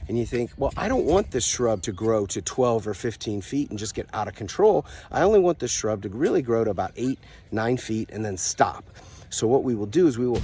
and you think, well, I don't want this shrub to grow to 12 or 15 feet and just get out of control. I only want this shrub to really grow to about 8, 9 feet and then stop. So what we will do is we will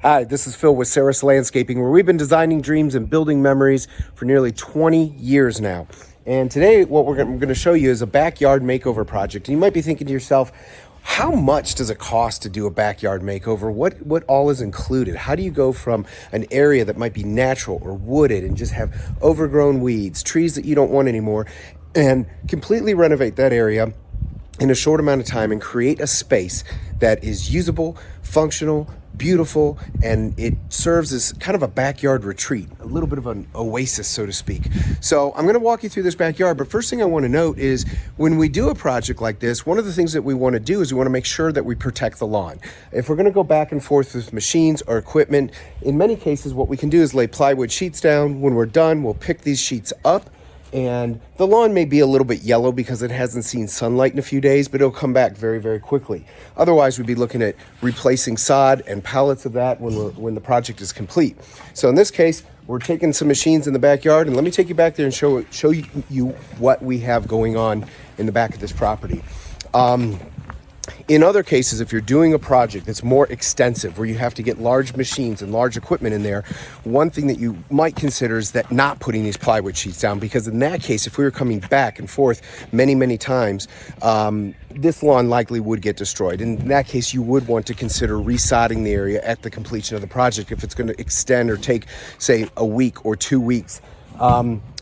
Hi, this is Phil with Sarros Landscaping, where we've been designing dreams and building memories for nearly 20 years now. And today, what I'm going to show you is a backyard makeover project. And you might be thinking to yourself, how much does it cost to do a backyard makeover? What all is included? How do you go from an area that might be natural or wooded and just have overgrown weeds, trees that you don't want anymore, and completely renovate that area in a short amount of time and create a space that is usable, functional, beautiful, and it serves as kind of a backyard retreat, a little bit of an oasis, so to speak. So I'm going to walk you through this backyard, but first thing I want to note is when we do a project like this, one of the things that we want to do is we want to make sure that we protect the lawn. If we're going to go back and forth with machines or equipment, in many cases what we can do is lay plywood sheets down. When we're done, we'll pick these sheets up, and the lawn may be a little bit yellow because it hasn't seen sunlight in a few days, but it'll come back very, very quickly. Otherwise, we'd be looking at replacing sod and pallets of that when the project is complete. So in this case, we're taking some machines in the backyard, and let me take you back there and show you what we have going on in the back of this property. In other cases, if you're doing a project that's more extensive, where you have to get large machines and large equipment in there, one thing that you might consider is that not putting these plywood sheets down, because in that case, if we were coming back and forth many, many times, this lawn likely would get destroyed. In that case, you would want to consider resodding the area at the completion of the project if it's going to extend or take, say, a week or 2 weeks.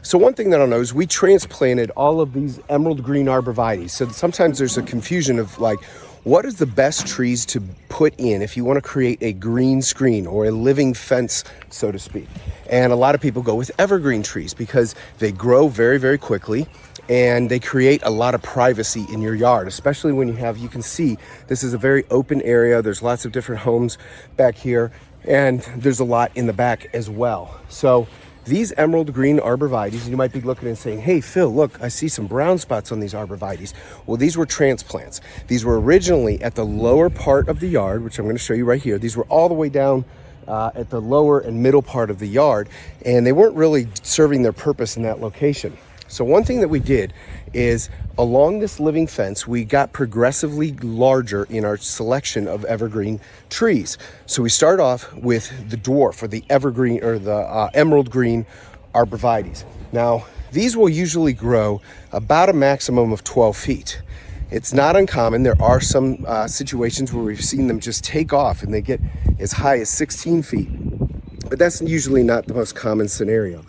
So one thing that I'll know is we transplanted all of these emerald green arborvitae. So sometimes there's a confusion of like, what is the best trees to put in if you want to create a green screen or a living fence, so to speak? And a lot of people go with evergreen trees because they grow very, very quickly and they create a lot of privacy in your yard, especially when you can see this is a very open area. There's lots of different homes back here, and there's a lot in the back as well. So these emerald green arborvitaes, you might be looking and saying, hey, Phil, look, I see some brown spots on these arborvitaes. Well, these were transplants. These were originally at the lower part of the yard, which I'm going to show you right here. These were all the way down at the lower and middle part of the yard, and they weren't really serving their purpose in that location. So one thing that we did is along this living fence, we got progressively larger in our selection of evergreen trees. So we start off with the dwarf, or the evergreen, or the emerald green arborvitaes. Now, these will usually grow about a maximum of 12 feet. It's not uncommon. There are some situations where we've seen them just take off and they get as high as 16 feet. But that's usually not the most common scenario.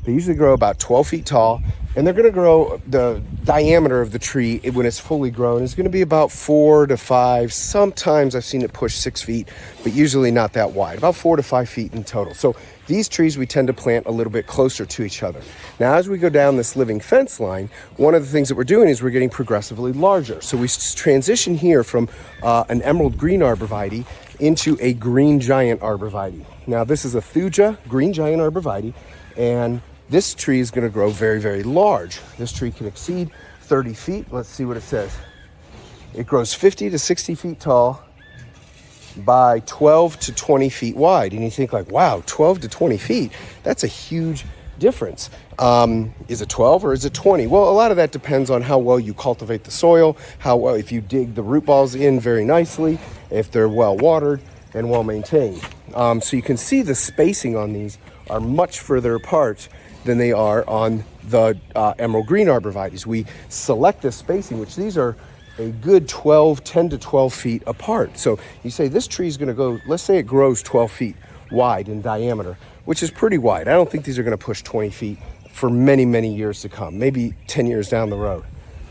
They usually grow about 12 feet tall, and they're going to grow, the diameter of the tree when it's fully grown is going to be about 4 to 5. Sometimes I've seen it push 6 feet, but usually not that wide, about 4 to 5 feet in total. So these trees we tend to plant a little bit closer to each other. Now, as we go down this living fence line, one of the things that we're doing is we're getting progressively larger. So we transition here from an emerald green arborvitae into a green giant arborvitae. Now, this is a thuja green giant arborvitae, and this tree is going to grow very, very large. This tree can exceed 30 feet. Let's see what it says. It grows 50 to 60 feet tall by 12 to 20 feet wide. And you think like, wow, 12 to 20 feet, that's a huge difference. Is it 12 or is it 20? Well, a lot of that depends on how well you cultivate the soil, how well, if you dig the root balls in very nicely, if they're well watered and well maintained. So you can see the spacing on these are much further apart than they are on the emerald green arborvitaes. We select this spacing, which these are a good 10 to 12 feet apart. So you say this tree is going to go, let's say it grows 12 feet wide in diameter, which is pretty wide. I don't think these are going to push 20 feet for many, many years to come, maybe 10 years down the road.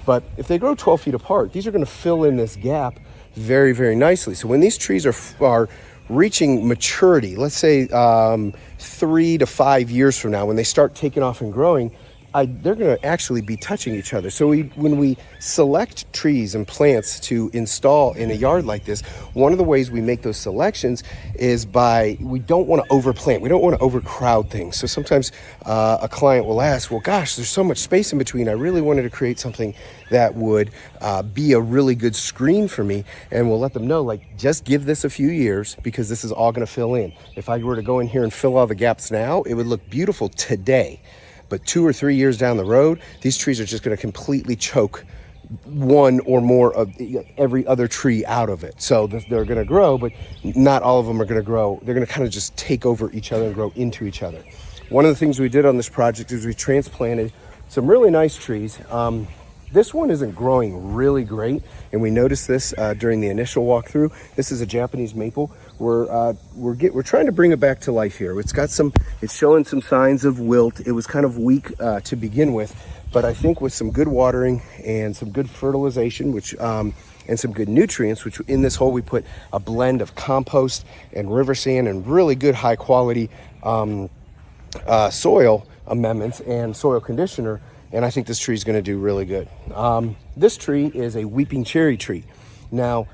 But if they grow 12 feet apart, these are going to fill in this gap very, very nicely. So when these trees are reaching maturity, let's say 3 to 5 years from now, when they start taking off and growing, they're going to actually be touching each other. So when we select trees and plants to install in a yard like this, one of the ways we make those selections is we don't want to overplant. We don't want to overcrowd things. So sometimes a client will ask, well, gosh, there's so much space in between. I really wanted to create something that would be a really good screen for me. And we'll let them know, like, just give this a few years because this is all going to fill in. If I were to go in here and fill all the gaps now, it would look beautiful today. But 2 or 3 years down the road, these trees are just going to completely choke one or more of every other tree out of it. So they're going to grow, but not all of them are going to grow. They're going to kind of just take over each other and grow into each other. One of the things we did on this project is we transplanted some really nice trees. This one isn't growing really great, and we noticed this during the initial walkthrough. This is a Japanese maple. We're trying to bring it back to life here. It's showing some signs of wilt. It was kind of weak to begin with, but I think with some good watering and some good fertilization, and some good nutrients, which in this hole we put a blend of compost and river sand and really good high quality soil amendments and soil conditioner. And I think this tree is going to do really good. This tree is a weeping cherry tree. Now,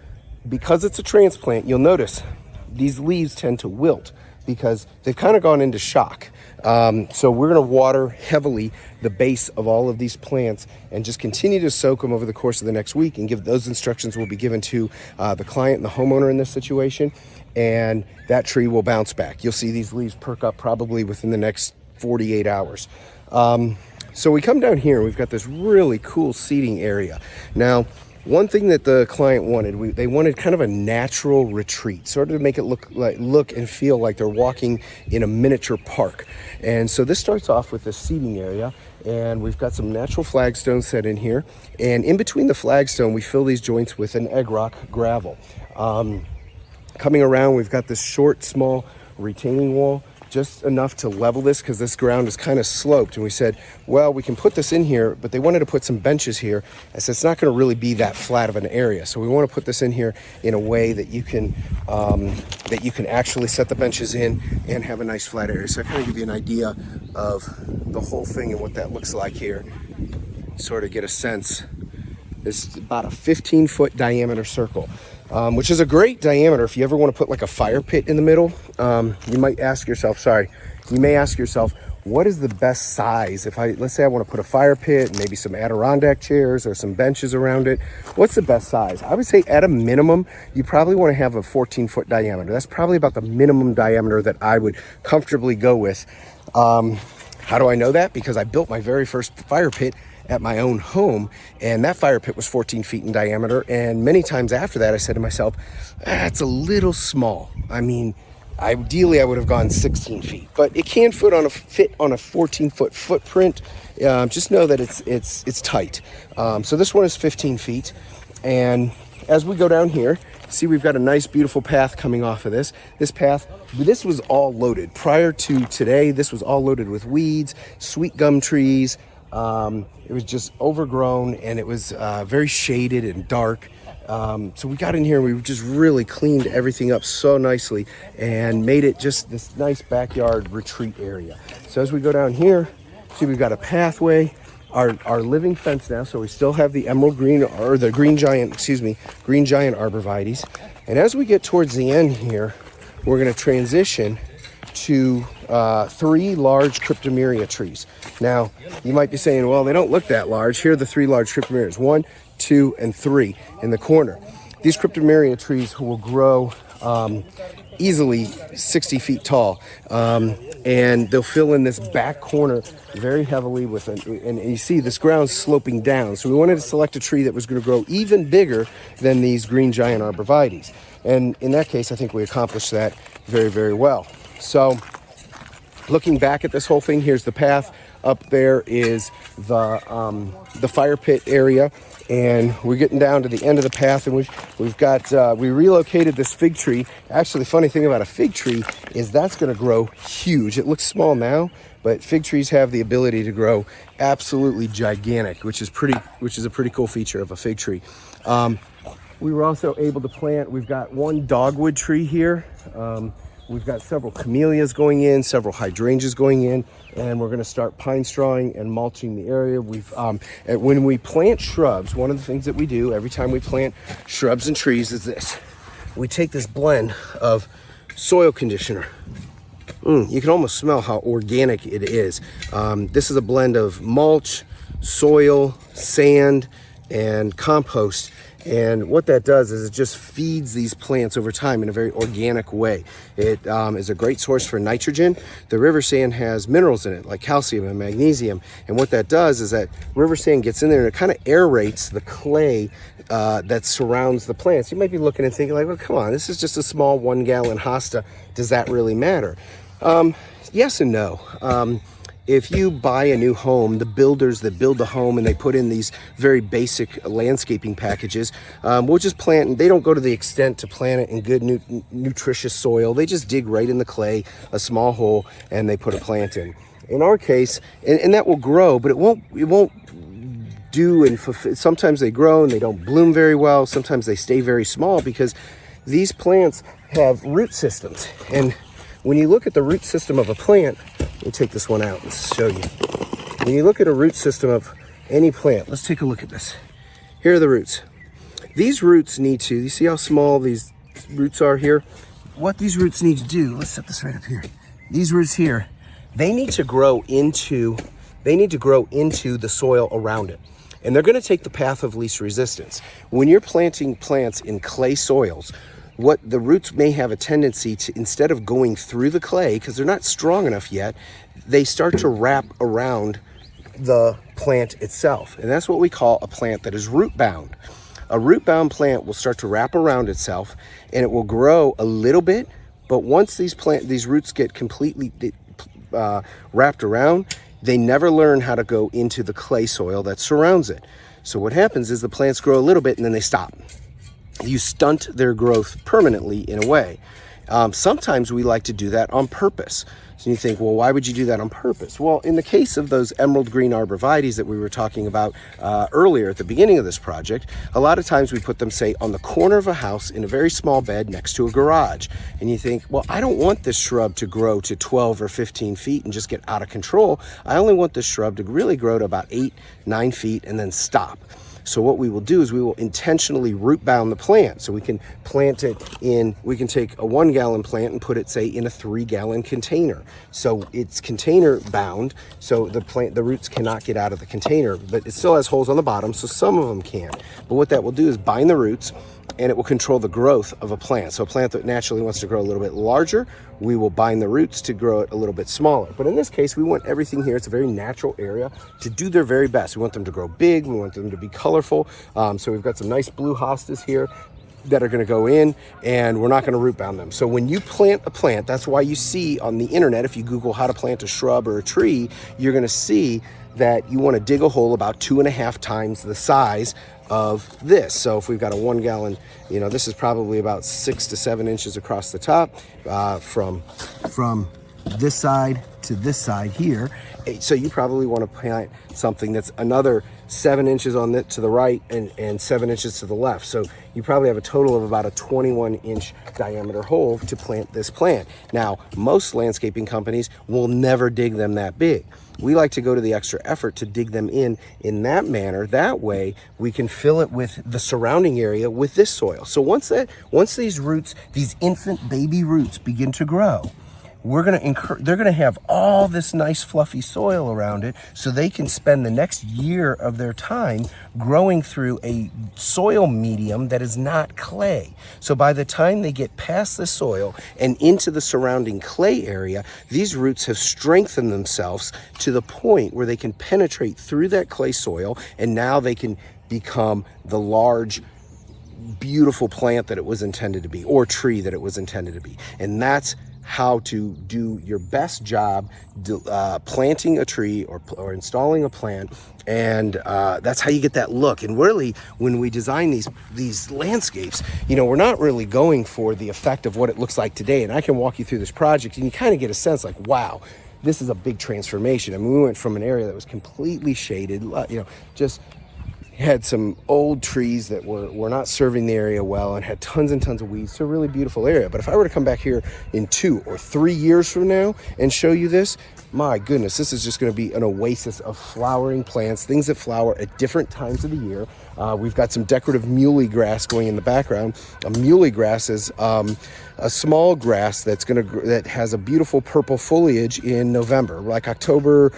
because it's a transplant, you'll notice these leaves tend to wilt because they've kind of gone into shock. So we're going to water heavily the base of all of these plants and just continue to soak them over the course of the next week, and give those instructions will be given to the client and the homeowner in this situation. And that tree will bounce back. You'll see these leaves perk up probably within the next 48 hours. So we come down here, we've got this really cool seating area. Now, one thing that the client wanted, they wanted kind of a natural retreat, sort of to make it look and feel like they're walking in a miniature park. And so this starts off with this seating area, and we've got some natural flagstone set in here. And in between the flagstone, we fill these joints with an egg rock gravel. Coming around, we've got this short, small retaining wall, just enough to level this because this ground is kind of sloped. And we said, well, we can put this in here, but they wanted to put some benches here. I said, it's not going to really be that flat of an area. So we want to put this in here in a way that you can actually set the benches in and have a nice flat area. So I kind of give you an idea of the whole thing and what that looks like here. Sort of get a sense. This is about a 15-foot diameter circle. Which is a great diameter if you ever want to put like a fire pit in the middle. You may ask yourself, what is the best size? Let's say I want to put a fire pit, maybe some Adirondack chairs or some benches around it. What's the best size? I would say at a minimum, you probably want to have a 14-foot diameter. That's probably about the minimum diameter that I would comfortably go with. How do I know that? Because I built my very first fire pit at my own home, and that fire pit was 14 feet in diameter. And many times after that, I said to myself, it's a little small. I mean, ideally I would have gone 16 feet, but it can fit on a 14-foot footprint. Just know that it's tight. So this one is 15 feet. And as we go down here, see, we've got a nice, beautiful path coming off of this. This was all loaded. Prior to today, this was all loaded with weeds, sweet gum trees. It was just overgrown, and it was very shaded and dark. So we got in here and we just really cleaned everything up so nicely and made it just this nice backyard retreat area. So as we go down here, see, we've got a pathway, our living fence now. So we still have the emerald green, or the green giant arborvitaes. And as we get towards the end here, we're going to transition to 3 large cryptomeria trees. Now, you might be saying, well, they don't look that large. Here are the 3 large cryptomerias, 1, 2, and 3 in the corner. These cryptomeria trees will grow easily 60 feet tall, and they'll fill in this back corner very heavily and you see this ground's sloping down. So we wanted to select a tree that was going to grow even bigger than these green giant arborvitaes. And in that case, I think we accomplished that very, very well. So looking back at this whole thing, here's the path. Up there is the fire pit area, and we're getting down to the end of the path, and we relocated this fig tree. Actually, the funny thing about a fig tree is that's going to grow huge. It looks small now, but fig trees have the ability to grow absolutely gigantic, which is a pretty cool feature of a fig tree. We were also able to plant. We've got one dogwood tree here. We've got several camellias going in, several hydrangeas going in, and we're going to start pine strawing and mulching the area. When we plant shrubs, one of the things that we do every time we plant shrubs and trees is this. We take this blend of soil conditioner. You can almost smell how organic it is. This is a blend of mulch, soil, sand, and compost. And what that does is it just feeds these plants over time in a very organic way. It is a great source for nitrogen. The river sand has minerals in it, like calcium and magnesium. And what that does is that river sand gets in there and it kind of aerates the clay that surrounds the plants. You might be looking and thinking like, well, come on, this is just a small 1 gallon hosta. Does that really matter? Yes and no. If you buy a new home, the builders that build the home and they put in these very basic landscaping packages, we'll just plant, and they don't go to the extent to plant it in good nutritious soil. They just dig right in the clay, a small hole, and they put a plant in. In our case, and that will grow, but it won't do and fulfill. Sometimes they grow and they don't bloom very well. Sometimes they stay very small because these plants have root systems. And when you look at the root system of a plant, let me take this one out and show you. When you look at a root system of any plant, let's take a look at this. Here are the roots. These roots need to, you see how small these roots are here? What these roots need to do, let's set this right up here. These roots here, they need to grow into the soil around it. And they're going to take the path of least resistance. When you're planting plants in clay soils, what the roots may have a tendency to, instead of going through the clay, because they're not strong enough yet, they start to wrap around the plant itself. And that's what we call a plant that is root bound. A root bound plant will start to wrap around itself and it will grow a little bit, but once these roots get completely wrapped around, they never learn how to go into the clay soil that surrounds it. So what happens is the plants grow a little bit and then they stop. You stunt their growth permanently in a way. Sometimes we like to do that on purpose. So you think, well, why would you do that on purpose? Well, in the case of those emerald green arborvitaes that we were talking about earlier at the beginning of this project, a lot of times we put them, say, on the corner of a house in a very small bed next to a garage. And you think, well, I don't want this shrub to grow to 12 or 15 feet and just get out of control. I only want this shrub to really grow to about 8, 9 feet and then stop. So what we will do is we will intentionally root bound the plant. So we can plant it in, we can take a 1 gallon plant and put it, say, in a 3 gallon container. So it's container bound, so the roots cannot get out of the container, but it still has holes on the bottom, so some of them can. But what that will do is bind the roots, and it will control the growth of a plant. So a plant that naturally wants to grow a little bit larger, we will bind the roots to grow it a little bit smaller. But in this case, we want everything here, it's a very natural area, to do their very best. We want them to grow big, we want them to be colorful. So we've got some nice blue hostas here that are gonna go in, and we're not gonna root bound them. So when you plant a plant, that's why you see on the internet, if you Google how to plant a shrub or a tree, you're gonna see that you wanna dig a hole about 2.5 times the size of this. So if we've got a 1 gallon, this is probably about 6 to 7 inches across the top, from this side to this side here. So you probably want to plant something that's another 7 inches on to the right and 7 inches to the left. So you probably have a total of about a 21-inch diameter hole to plant this plant. Now, most landscaping companies will never dig them that big. We like to go to the extra effort to dig them in that manner. That way we can fill it with the surrounding area with this soil. So once these roots, these infant baby roots begin to grow, they're gonna have all this nice fluffy soil around it, so they can spend the next year of their time growing through a soil medium that is not clay. So by the time they get past the soil and into the surrounding clay area, these roots have strengthened themselves to the point where they can penetrate through that clay soil, and now they can become the large, beautiful plant that it was intended to be, or tree that it was intended to be. And that's how to do your best job planting a tree or installing a plant, and that's how you get that look. And really, when we design these landscapes, we're not really going for the effect of what it looks like today. And I can walk you through this project and you kind of get a sense like, wow, this is a big transformation. I mean, we went from an area that was completely shaded, just had some old trees that were not serving the area well and had tons and tons of weeds. It's a really beautiful area. But if I were to come back here in 2 or 3 years from now and show you this, my goodness, this is just going to be an oasis of flowering plants, things that flower at different times of the year. We've got some decorative muhly grass going in the background. A muhly grass is a small grass that has a beautiful purple foliage in November, like October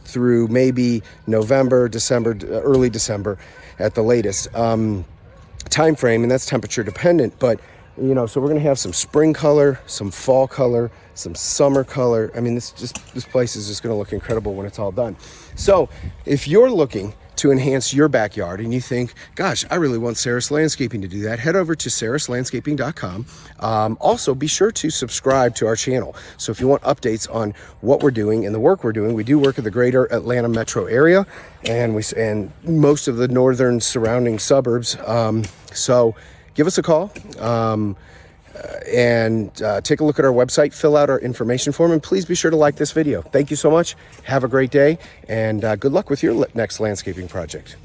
through maybe November, December, early December at the latest time frame, and that's temperature dependent. But so we're going to have some spring color, some fall color, some summer color. I mean, this place is just going to look incredible when it's all done. So if you're looking to enhance your backyard and you think, gosh, I really want Sarros Landscaping to do that, head over to sarroslandscaping.com. Also, be sure to subscribe to our channel. So if you want updates on what we're doing and the work we're doing, we do work in the greater Atlanta metro area and most of the northern surrounding suburbs. So give us a call and take a look at our website, fill out our information form, and please be sure to like this video. Thank you so much. Have a great day, and good luck with your next landscaping project.